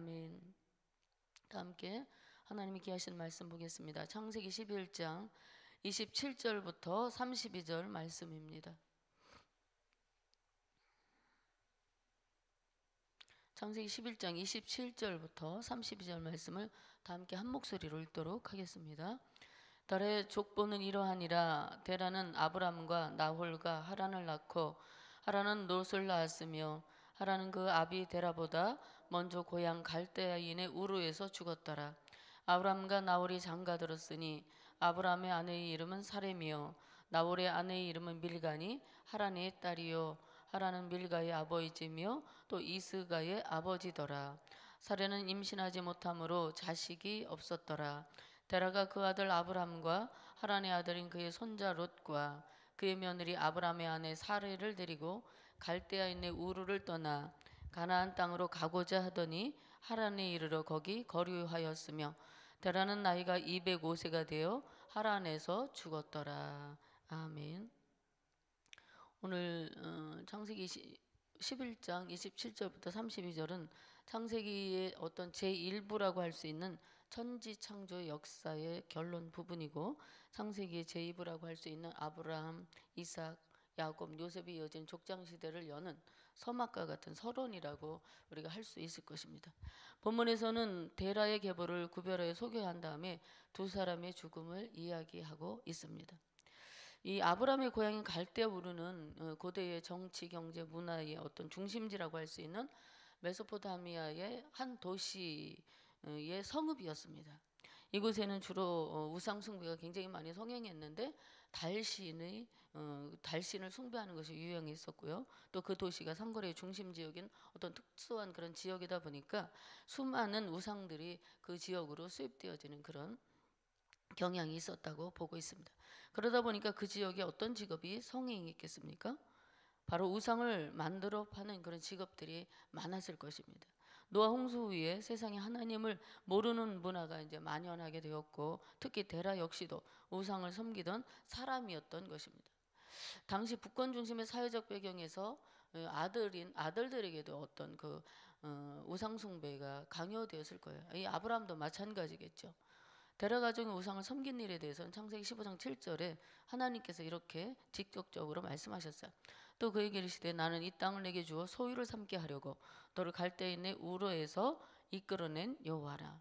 아멘. 다 함께 하나님이 기하신 말씀 보겠습니다. 창세기 11장 27절부터 32절 말씀입니다. 창세기 11장 27절부터 32절 말씀을 다 함께 한 목소리로 읽도록 하겠습니다. 달의 족보는 이러하니라. 데라는 아브람과 나홀과 하란을 낳고 하란은 롯을 낳았으며 하란은 그 아비 데라보다 먼저 고향 갈대아인의 우르에서 죽었더라. 아브람과 나홀이 장가들었으니 아브람의 아내의 이름은 사렘이요 나홀의 아내의 이름은 밀가니 하란의 딸이요 하란은 밀가의 아버지며 또 이스가의 아버지더라. 사레는 임신하지 못하므로 자식이 없었더라. 데라가 그 아들 아브람과 하란의 아들인 그의 손자 롯과 그의 며느리 아브람의 아내 사레를 데리고 갈대아인의 우르를 떠나 가나안 땅으로 가고자 하더니 하란에 이르러 거기 거류하였으며 데라는 나이가 205세가 되어 하란에서 죽었더라. 아멘. 오늘 창세기 11장 27절부터 32절은 창세기의 어떤 제1부라고 할 수 있는 천지창조의 역사의 결론 부분이고, 창세기의 제2부라고 할 수 있는 아브라함, 이삭, 야곱, 요셉이 이어진 족장시대를 여는 서막과 같은 서론이라고 우리가 할 수 있을 것입니다. 본문에서는 데라의 계보를 구별하여 소개한 다음에 두 사람의 죽음을 이야기하고 있습니다. 이 아브라함의 고향인 갈대아 우르는 고대의 정치, 경제, 문화의 어떤 중심지라고 할 수 있는 메소포타미아의 한 도시의 성읍이었습니다. 이곳에는 주로 우상 숭배가 굉장히 많이 성행했는데 달신을 숭배하는 것이 유행했었고요. 또 그 도시가 상거래의 중심 지역인 어떤 특수한 그런 지역이다 보니까 수많은 우상들이 그 지역으로 수입되어지는 그런 경향이 있었다고 보고 있습니다. 그러다 보니까 그 지역에 어떤 직업이 성행했겠습니까? 바로 우상을 만들어 파는 그런 직업들이 많았을 것입니다. 노아 홍수 후에 세상에 하나님을 모르는 문화가 이제 만연하게 되었고, 특히 데라 역시도 우상을 섬기던 사람이었던 것입니다. 당시 북권 중심의 사회적 배경에서 아들들에게도 어떤 그 우상 숭배가 강요되었을 거예요. 이 아브라함도 마찬가지겠죠. 데라 가정의 우상을 섬긴 일에 대해서는 창세기 15장 7절에 하나님께서 이렇게 직접적으로 말씀하셨어요. 또 그에게 이르시되 나는 이 땅을 내게 주어 소유를 삼게 하려고 너를 갈대인의 우르에서 이끌어낸 여호와라.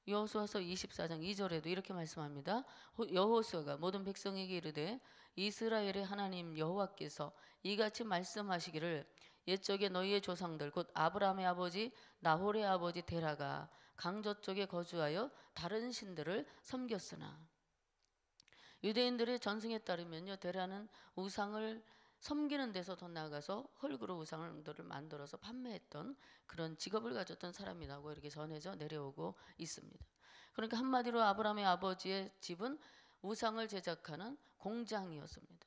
여호수아서 24장 2절에도 이렇게 말씀합니다. 여호수아가 모든 백성에게 이르되 이스라엘의 하나님 여호와께서 이같이 말씀하시기를 옛적에 너희의 조상들 곧 아브라함의 아버지 나홀의 아버지 데라가 강저쪽에 거주하여 다른 신들을 섬겼으나. 유대인들의 전승에 따르면요, 데라는 우상을 섬기는 데서 더 나아가서 흙으로 우상들을 만들어서 판매했던 그런 직업을 가졌던 사람이라고 이렇게 전해져 내려오고 있습니다. 그러니까 한마디로 아브라함의 아버지의 집은 우상을 제작하는 공장이었습니다.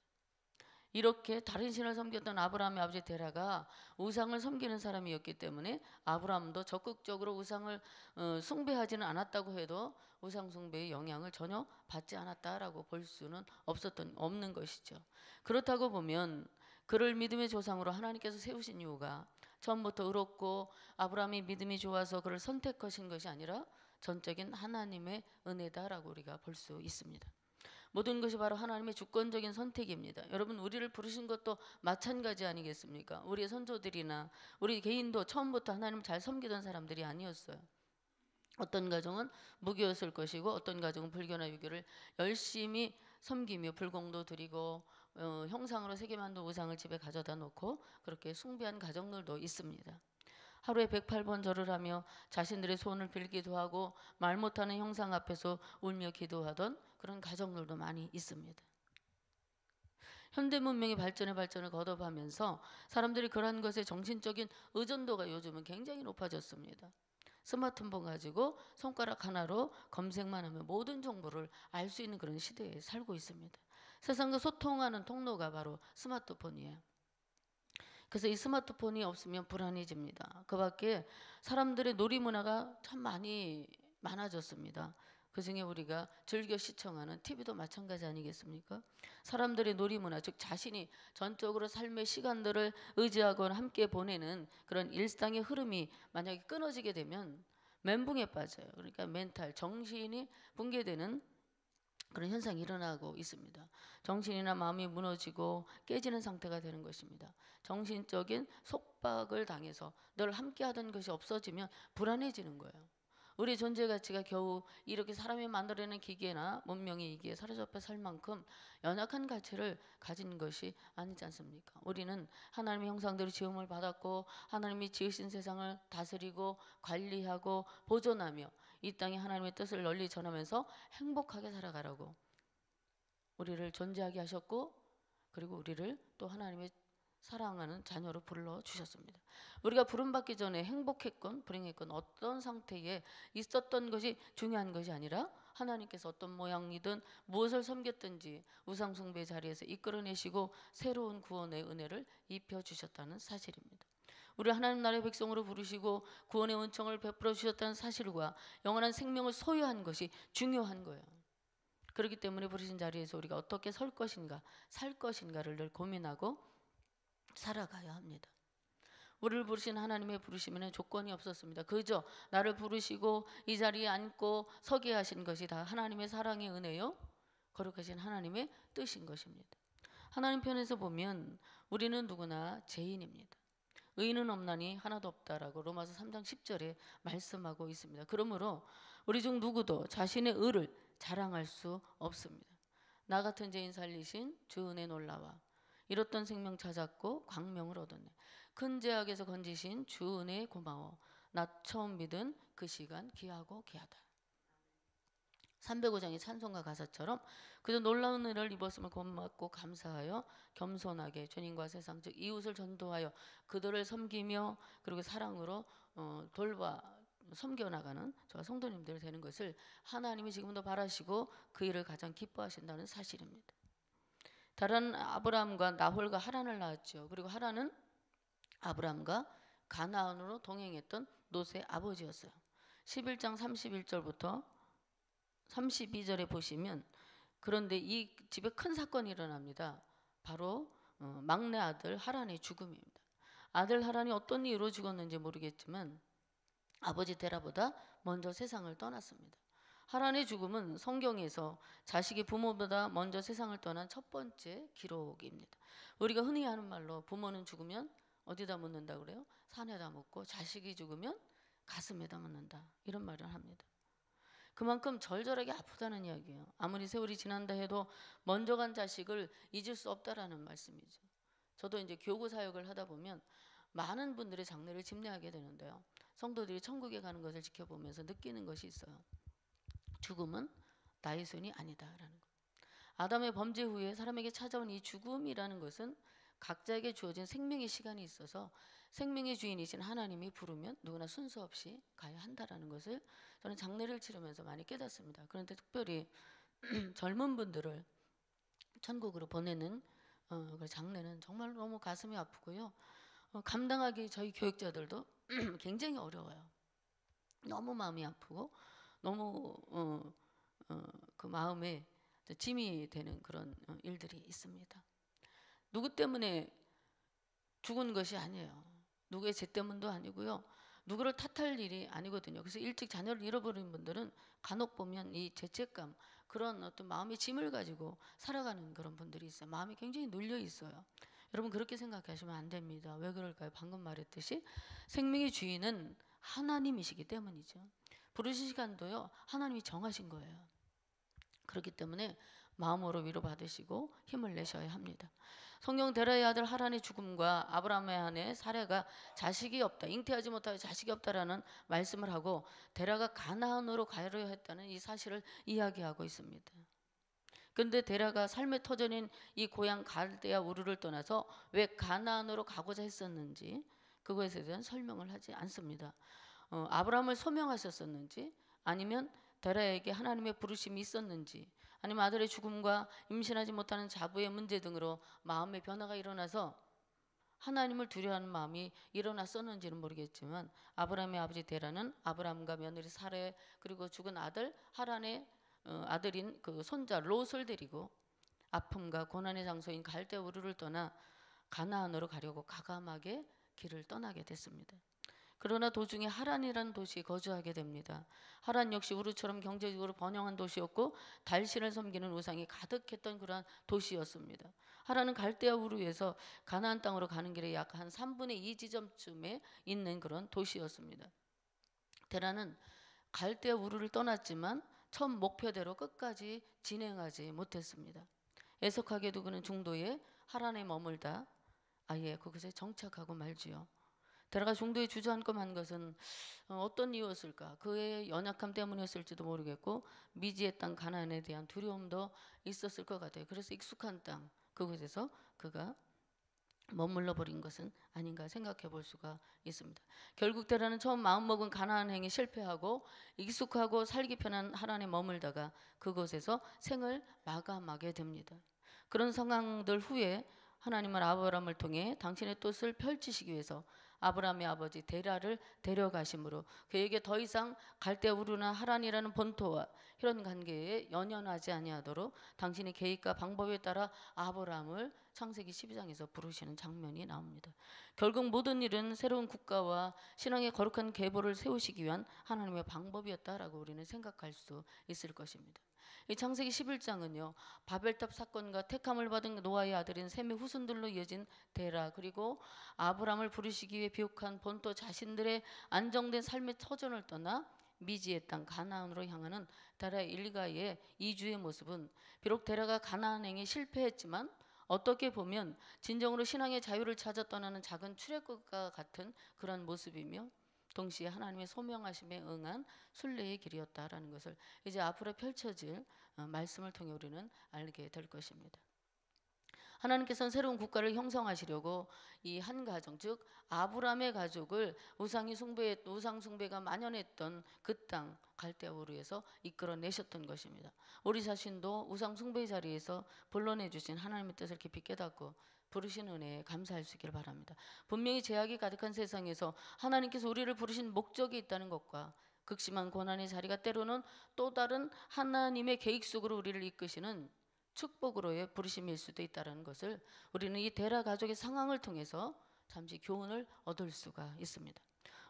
이렇게 다른 신을 섬겼던 아브라함의 아버지 데라가 우상을 섬기는 사람이었기 때문에 아브라함도 적극적으로 우상을 숭배하지는 않았다고 해도 우상 숭배의 영향을 전혀 받지 않았다라고 볼 수는 없는 것이죠. 그렇다고 보면 그를 믿음의 조상으로 하나님께서 세우신 이유가 처음부터 의롭고 아브라함이 믿음이 좋아서 그를 선택하신 것이 아니라 전적인 하나님의 은혜다라고 우리가 볼 수 있습니다. 모든 것이 바로 하나님의 주권적인 선택입니다. 여러분, 우리를 부르신 것도 마찬가지 아니겠습니까? 우리의 선조들이나 우리 개인도 처음부터 하나님을 잘 섬기던 사람들이 아니었어요. 어떤 가정은 무교였을 것이고 어떤 가정은 불교나 유교를 열심히 섬기며 불공도 드리고 형상으로 새겨 만든 우상을 집에 가져다 놓고 그렇게 숭배한 가정들도 있습니다. 하루에 108번 절을 하며 자신들의 소원을 빌기도 하고 말 못하는 형상 앞에서 울며 기도하던 그런 가정들도 많이 있습니다. 현대 문명이 발전을 거듭하면서 사람들이 그러한 것에 정신적인 의존도가 요즘은 굉장히 높아졌습니다. 스마트폰 가지고 손가락 하나로 검색만 하면 모든 정보를 알 수 있는 그런 시대에 살고 있습니다. 세상과 소통하는 통로가 바로 스마트폰이에요. 그래서 이 스마트폰이 없으면 불안해집니다. 그 밖에 사람들의 놀이 문화가 참 많아졌습니다. 그중에 우리가 즐겨 시청하는 TV도 마찬가지 아니겠습니까? 사람들의 놀이문화, 즉 자신이 전적으로 삶의 시간들을 의지하거나 함께 보내는 그런 일상의 흐름이 만약에 끊어지게 되면 멘붕에 빠져요. 그러니까 멘탈, 정신이 붕괴되는 그런 현상이 일어나고 있습니다. 정신이나 마음이 무너지고 깨지는 상태가 되는 것입니다. 정신적인 속박을 당해서 늘 함께하던 것이 없어지면 불안해지는 거예요. 우리 존재 가치가 겨우 이렇게 사람이 만들어내는 기계나 문명의 이기에 사로잡혀 살 만큼 연약한 가치를 가진 것이 아니지 않습니까? 우리는 하나님의 형상대로 지음을 받았고 하나님이 지으신 세상을 다스리고 관리하고 보존하며 이 땅에 하나님의 뜻을 널리 전하면서 행복하게 살아가라고 우리를 존재하게 하셨고, 그리고 우리를 또 하나님의 사랑하는 자녀로 불러주셨습니다. 우리가 부름받기 전에 행복했건 불행했건 어떤 상태에 있었던 것이 중요한 것이 아니라 하나님께서 어떤 모양이든 무엇을 섬겼든지 우상숭배 자리에서 이끌어내시고 새로운 구원의 은혜를 입혀주셨다는 사실입니다. 우리 하나님 나라의 백성으로 부르시고 구원의 은총을 베풀어 주셨다는 사실과 영원한 생명을 소유한 것이 중요한 거예요. 그렇기 때문에 부르신 자리에서 우리가 어떻게 설 것인가, 살 것인가를 늘 고민하고 살아가야 합니다. 우리를 부르신 하나님의 부르심에는 조건이 없었습니다. 그저 나를 부르시고 이 자리에 앉고 서게 하신 것이 다 하나님의 사랑의 은혜요, 거룩하신 하나님의 뜻인 것입니다. 하나님 편에서 보면 우리는 누구나 죄인입니다. 의인은 없나니 하나도 없다라고 로마서 3장 10절에 말씀하고 있습니다. 그러므로 우리 중 누구도 자신의 의를 자랑할 수 없습니다. 나 같은 죄인 살리신 주 은혜 놀라와 잃었던 생명 찾았고 광명을 얻었네. 큰 죄악에서 건지신 주 은혜 고마워. 나 처음 믿은 그 시간 귀하고 귀하다. 305장의 찬송가 가사처럼 그저 놀라운 은혜를 입었음을 고맙고 감사하여 겸손하게 주님과 세상 즉 이웃을 전도하여 그들을 섬기며 그리고 사랑으로 돌봐 섬겨나가는 저와 성도님들 되는 것을 하나님이 지금도 바라시고 그 일을 가장 기뻐하신다는 사실입니다. 다른 아브라함과 나홀과 하란을 낳았죠. 그리고 하란은 아브라함과 가나안으로 동행했던 롯의 아버지였어요. 11장 31절부터 32절에 보시면 그런데 이 집에 큰 사건이 일어납니다. 바로 막내 아들 하란의 죽음입니다. 아들 하란이 어떤 이유로 죽었는지 모르겠지만 아버지 데라보다 먼저 세상을 떠났습니다. 하란의 죽음은 성경에서 자식이 부모보다 먼저 세상을 떠난 첫 번째 기록입니다. 우리가 흔히 하는 말로 부모는 죽으면 어디다 묻는다 그래요? 산에다 묻고 자식이 죽으면 가슴에다 묻는다, 이런 말을 합니다. 그만큼 절절하게 아프다는 이야기예요. 아무리 세월이 지난다 해도 먼저 간 자식을 잊을 수 없다라는 말씀이죠. 저도 이제 교구 사역을 하다 보면 많은 분들의 장례를 집례하게 되는데요. 성도들이 천국에 가는 것을 지켜보면서 느끼는 것이 있어요. 죽음은 나의 손이 아니다라는 것. 아담의 범죄 후에 사람에게 찾아온 이 죽음이라는 것은 각자에게 주어진 생명의 시간이 있어서 생명의 주인이신 하나님이 부르면 누구나 순서 없이 가야 한다라는 것을 저는 장례를 치르면서 많이 깨닫습니다. 그런데 특별히 젊은 분들을 천국으로 보내는 그 장례는 정말 너무 가슴이 아프고요. 감당하기 저희 교육자들도 굉장히 어려워요. 너무 마음이 아프고 너무 그 마음에 짐이 되는 그런 일들이 있습니다. 누구 때문에 죽은 것이 아니에요. 누구의 죄 때문도 아니고요. 누구를 탓할 일이 아니거든요. 그래서 일찍 자녀를 잃어버린 분들은 간혹 보면 이 죄책감, 그런 어떤 마음의 짐을 가지고 살아가는 그런 분들이 있어요. 마음이 굉장히 눌려 있어요. 여러분 그렇게 생각하시면 안 됩니다. 왜 그럴까요? 방금 말했듯이 생명의 주인은 하나님이시기 때문이죠. 부르신 시간도요, 하나님이 정하신 거예요. 그렇기 때문에 마음으로 위로받으시고 힘을 내셔야 합니다. 성경 데라의 아들 하란의 죽음과 아브라함의 아내 사레가 자식이 없다, 잉태하지 못하여 자식이 없다라는 말씀을 하고 데라가 가나안으로 가려 했다는 이 사실을 이야기하고 있습니다. 그런데 데라가 삶의 터전인 이 고향 갈대아 우르를 떠나서 왜 가나안으로 가고자 했었는지 그것에 대한 설명을 하지 않습니다. 아브라함을 소명하셨었는지 아니면 데라에게 하나님의 부르심이 있었는지 아니면 아들의 죽음과 임신하지 못하는 자부의 문제 등으로 마음의 변화가 일어나서 하나님을 두려워하는 마음이 일어났었는지는 모르겠지만 아브라함의 아버지 데라는 아브라함과 며느리 사레 그리고 죽은 아들 하란의 아들인 그 손자 롯을 데리고 아픔과 고난의 장소인 갈대 우르를 떠나 가나안으로 가려고 과감하게 길을 떠나게 됐습니다. 그러나 도중에 하란이라는 도시에 거주하게 됩니다. 하란 역시 우르처럼 경제적으로 번영한 도시였고 달신을 섬기는 우상이 가득했던 그러한 도시였습니다. 하란은 갈대아 우르에서 가나안 땅으로 가는 길에 약 한 3분의 2 지점쯤에 있는 그런 도시였습니다. 데라는 갈대아 우르를 떠났지만 처음 목표대로 끝까지 진행하지 못했습니다. 애석하게도 그는 중도에 하란에 머물다 아예 그곳에 정착하고 말지요. 데라가 중도에 주저앉고 만 것은 어떤 이유였을까? 그의 연약함 때문이었을지도 모르겠고 미지의 땅 가나안에 대한 두려움도 있었을 것 같아요. 그래서 익숙한 땅 그곳에서 그가 머물러 버린 것은 아닌가 생각해 볼 수가 있습니다. 결국 데라는 처음 마음먹은 가나안 행에 실패하고 익숙하고 살기 편한 하란에 머물다가 그곳에서 생을 마감하게 됩니다. 그런 상황들 후에 하나님은 아브라함을 통해 당신의 뜻을 펼치시기 위해서 아브라함의 아버지 데라를 데려가심으로 그에게 더 이상 갈대아 우르나 하란이라는 본토와 이런 관계에 연연하지 아니하도록 당신의 계획과 방법에 따라 아브라함을 창세기 12장에서 부르시는 장면이 나옵니다. 결국 모든 일은 새로운 국가와 신앙의 거룩한 계보를 세우시기 위한 하나님의 방법이었다라고 우리는 생각할 수 있을 것입니다. 이 창세기 11장은요 바벨탑 사건과 택함을 받은 노아의 아들인 셈의 후손들로 이어진 데라 그리고 아브라함을 부르시기 위해 비옥한 본토 자신들의 안정된 삶의 터전을 떠나 미지의 땅 가나안으로 향하는 데라 일가의 이주의 모습은 비록 데라가 가나안행에 실패했지만 어떻게 보면 진정으로 신앙의 자유를 찾아 떠나는 작은 출애굽과 같은 그런 모습이며 동시에 하나님의 소명하심에 응한 순례의 길이었다라는 것을 이제 앞으로 펼쳐질 말씀을 통해 우리는 알게 될 것입니다. 하나님께서는 새로운 국가를 형성하시려고 이 한 가정 즉 아브라함의 가족을 우상 숭배가 만연했던 그 땅 갈대아 우르에서 이끌어내셨던 것입니다. 우리 자신도 우상 숭배의 자리에서 불러내 주신 하나님의 뜻을 깊이 깨닫고 부르신 은혜에 감사할 수 있기를 바랍니다. 분명히 죄악이 가득한 세상에서 하나님께서 우리를 부르신 목적이 있다는 것과 극심한 고난의 자리가 때로는 또 다른 하나님의 계획 속으로 우리를 이끄시는 축복으로의 부르심일 수도 있다는 것을 우리는 이 데라 가족의 상황을 통해서 잠시 교훈을 얻을 수가 있습니다.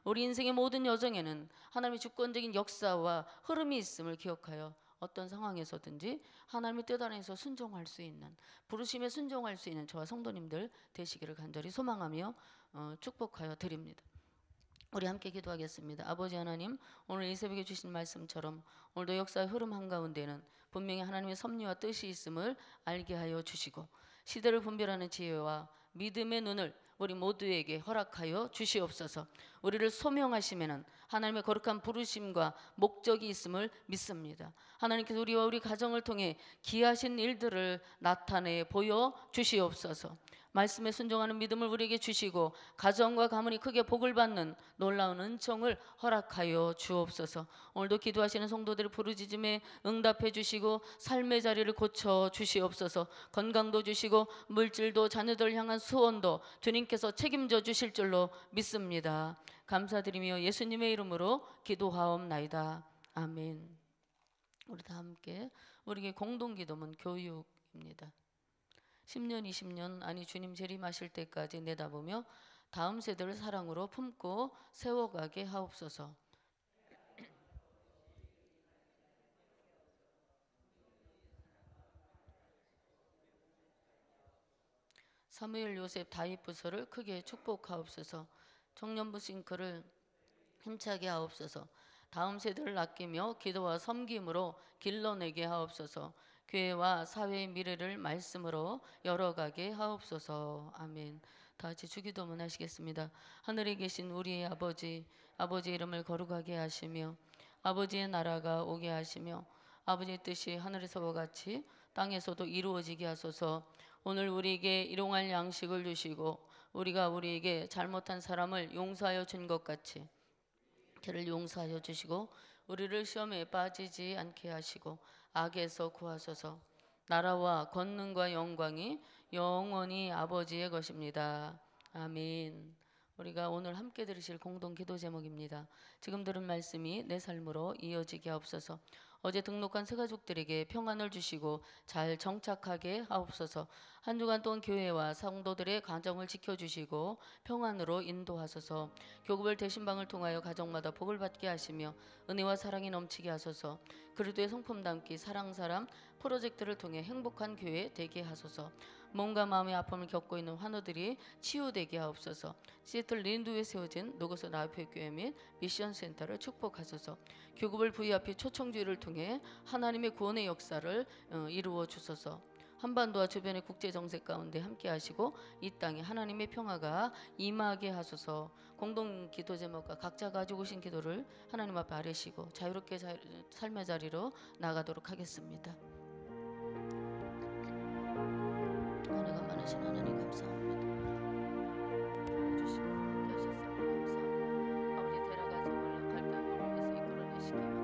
우리 인생의 모든 여정에는 하나님의 주권적인 역사와 흐름이 있음을 기억하여 어떤 상황에서든지 하나님의 뜻 안에서 순종할 수 있는 부르심에 순종할 수 있는 저와 성도님들 되시기를 간절히 소망하며 축복하여 드립니다. 우리 함께 기도하겠습니다. 아버지 하나님, 오늘 이 새벽에 주신 말씀처럼 오늘도 역사의 흐름 한가운데는 분명히 하나님의 섭리와 뜻이 있음을 알게 하여 주시고 시대를 분별하는 지혜와 믿음의 눈을 우리 모두에게 허락하여 주시옵소서. 우리를 소명하시면은 하나님의 거룩한 부르심과 목적이 있음을 믿습니다. 하나님께서 우리와 우리 가정을 통해 기하신 일들을 나타내 보여 주시옵소서. 말씀에 순종하는 믿음을 우리에게 주시고 가정과 가문이 크게 복을 받는 놀라운 은총을 허락하여 주옵소서. 오늘도 기도하시는 성도들의 부르짖음에 응답해 주시고 삶의 자리를 고쳐 주시옵소서. 건강도 주시고 물질도 자녀들을 향한 소원도 주님께서 책임져 주실 줄로 믿습니다. 감사드리며 예수님의 이름으로 기도하옵나이다. 아멘. 우리 다 함께 우리에게 공동기도문 교육입니다. 10년 20년 아니 주님 재림하실 때까지 내다보며 다음 세대를 사랑으로 품고 세워가게 하옵소서. 사무엘 요셉 다윗 부서를 크게 축복하옵소서. 청년부 싱크를 힘차게 하옵소서. 다음 세대를 아끼며 기도와 섬김으로 길러내게 하옵소서. 교회와 사회의 미래를 말씀으로 열어가게 하옵소서. 아멘. 다 같이 주기도문 하시겠습니다. 하늘에 계신 우리의 아버지, 아버지의 이름을 거룩하게 하시며 아버지의 나라가 오게 하시며 아버지의 뜻이 하늘에서와 같이 땅에서도 이루어지게 하소서. 오늘 우리에게 일용할 양식을 주시고 우리가 우리에게 잘못한 사람을 용서하여 준 것 같이 저를 용서하여 주시고 우리를 시험에 빠지지 않게 하시고 악에서 구하소서. 나라와 권능과 영광이 영원히 아버지의 것입니다. 아멘. 우리가 오늘 함께 들으실 공동 기도 제목입니다. 지금 들은 말씀이 내 삶으로 이어지게 하옵소서. 어제 등록한 새가족들에게 평안을 주시고 잘 정착하게 하옵소서. 한 주간 동안 교회와 성도들의 가정을 지켜주시고 평안으로 인도하소서. 교구별 대신방을 통하여 가정마다 복을 받게 하시며 은혜와 사랑이 넘치게 하소서. 그리스도의 성품 담기 사랑사람 프로젝트를 통해 행복한 교회 되게 하소서. 몸과 마음의 아픔을 겪고 있는 환우들이 치유되게 하옵소서. 시애틀 린두에 세워진 노거스 나우페교회 및 미션센터를 축복하소서. 교구별 VIP 초청주의를 통해 하나님의 구원의 역사를 이루어 주소서. 한반도와 주변의 국제정세 가운데 함께 하시고 이 땅에 하나님의 평화가 임하게 하소서. 공동 기도 제목과 각자 가지고 오신 기도를 하나님 앞에 아뢰시고 자유롭게 삶의 자리로 나가도록 하겠습니다. 은혜가 많으신 하나님 감사합니다. 도와주시고 함께 하셨사옵니다. 감사합니다. 아버지 데려가서 원래 갈대로 에서 이끌어내시기